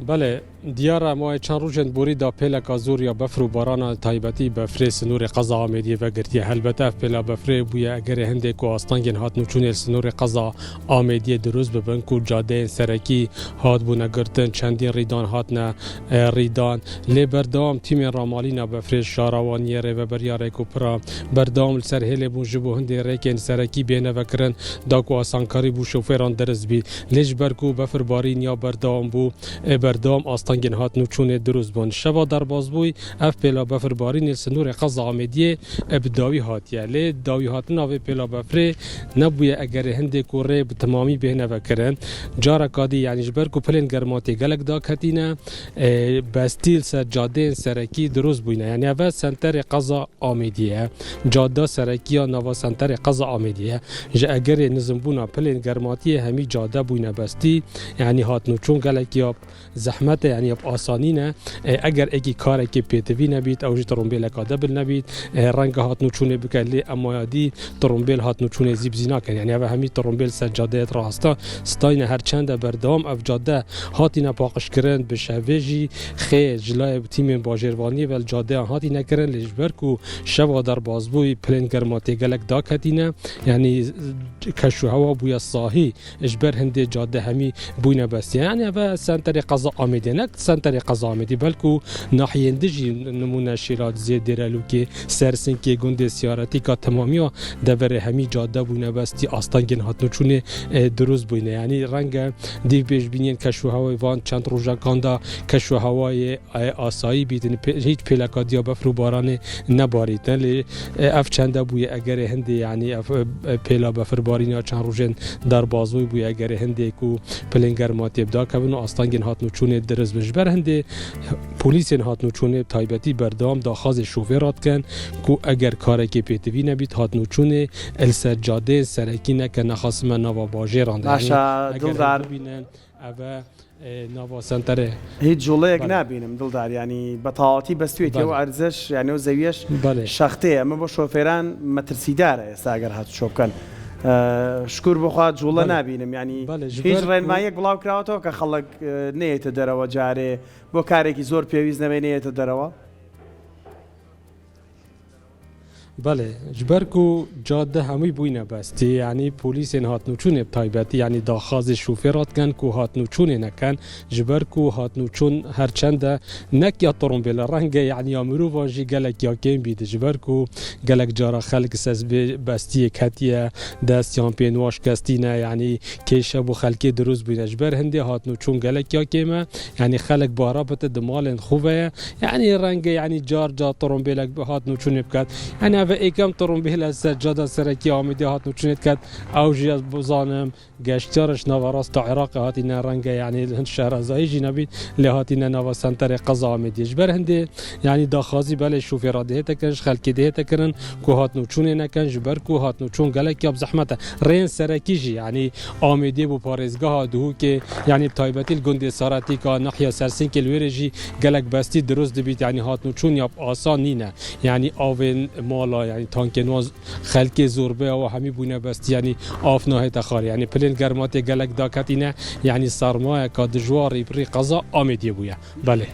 بله دیاره ما چند روزن بوری دا پیلا کازور یا بفر و باران تایبتی بفر سنور قضا آمدی و گرتی هلبته پیلا بفر بویا اگر هنده کو آستانگین هات نوچون سنور قضا آمدی دروز ببن کو جاده سرکی هات بو نگرتن چندین ریدان هات نه ریدان لی بردام تیم رامالینا بفر شاروانی ره و بریاره کو پرا بردام سر هل بو جبو هنده ریکن سرکی بینه وکرن دا کو آسانکاری بو شوفران درز بی لیج برکو بفر بارین یا بردام بو بردام آستانگین هات نوچون دروز بون شوا در بازبوی اف پیلا بفر بارین سنور قضا آمدیه ابداوی هاتیه لی داوی هات ناوی پیلا بفر نبویه اگر هنده کوره به تمامی بهنه وکرن جارا کادی یعنی جبر کو پلین گرماتی گلک دا کتینه بستیل سر جاده سرکی دروز بوینه یعنی اول سنتر قضا آمدیه جاده سرکی یا نوا سنتر قضا آمدیه جا اگر نظم بونا پلین گرماتی همی جاده بوینه بستی یعنی هات نوچون گلک یا زحمت یعنی اب آسانی نه اگر اگه کار که پیتوی نبید او ترومبیل کادبل نبید رنگ هات نوچونه بکلی اما یادی ترومبیل هات نوچونه زیب زینا کن یعنی همی ترومبیل سجاده راستا ستاین هر چند بردام اف جاده هاتی نپاقش کرن به شویجی خی جلای تیم باجروانی ول جاده هاتی نکرن لجبر کو شوا در بازبوی پلن گرماتی گلک دا کتینه یعنی کشو هوا بوی صاحی اجبر هنده جاده همی بوینه بس یعنی و سنتر قضا آمده نک سنتر قضا آمده بلکو ناحیه اندجی نمونه شیرات زید درلو که سرسن که گنده سیارتی که تمامی دور همی جاده بونه بستی آستانگین هاتنو چونه دروز بونه یعنی رنگ دیو بیش بینین کشو هوای وان چند روزا کاندا کشو هوای آسایی بیدن هیچ پلکادیا بفرو بارانه نباریدن لی اف چنده بوی اگر هنده یعنی اف پلا بفر بارین چند روزن در بازوی بوی اگر هنده کو پلنگر ماتی ابدا کبن و آستانگین هاتنو چونه درز بجبر هنده پولیسین هاتنو چونه تایبتی بردام داخواز شوفرات کن کو اگر کاری که پیتوی نبید هاتنو چونه السجاده سرکی نکن نخواستم نوا باجه رانده باشا دلدار بینن اوه نوا سنتره هیچ جوله یک نبینم دلدار یعنی بطاعتی بستویتی و ارزش یعنی و زویش شخته اما با شوفران مترسیداره است اگر هات شوف کن شکر بخواد جوله نبینم یعنی هیچ رین ما یک بلاو کراوتو که خلق نیت دروا جاره با کاری که زور پیویز نمی نیت دروا بله جبرکو جاده همی بوینه بستی یعنی پلیس هات نوچون تایبتی یعنی داخواز شوفرات کن کو هات نوچون نکن جبرکو هات نوچون هر چنده نک یا ترومبیل رنگ یعنی امرو واجی گلک یا کیم بید جبرکو گلک جارا خلق سز بستی کتیه دست یان پینواش کستینه یعنی کیشه بو خلقی دروز بوینه جبر هنده هات نوچون گلک یا کیمه یعنی خلق بارابط دمال خوبه یعنی رنگ یعنی جار جا ترومبیل هات نوچون بکد یعنی و ایکم ترومبیل از سجاده سرکی آمده هات نوچونید کد اوجی از بزانم گشتارش نواراست تا عراق هاتی نرنگ یعنی هند شهر ازایی جی نبید لهاتی نوا سنتر قضا آمده جبر هنده یعنی داخوازی بله شوفیرا ده تکنش خلکی ده تکرن کو هات نوچونه نکن جبر کو هات نوچون گلک یا بزحمت رین سرکی جی یعنی آمده بو پارزگاه دهو که یعنی تایبتی گنده سارتی که ناحیه سرسین کلویر جی گلک بستی درست بید یعنی هات نوچون یا آسان نینه یعنی آوین مالا یعنی تانک نواز خلک زوربه و همی بونه بست یعنی آفناه تخار یعنی پلین گرمات گلک داکتینه یعنی سرمایه که دجواری بری قضا آمدیه بویا بله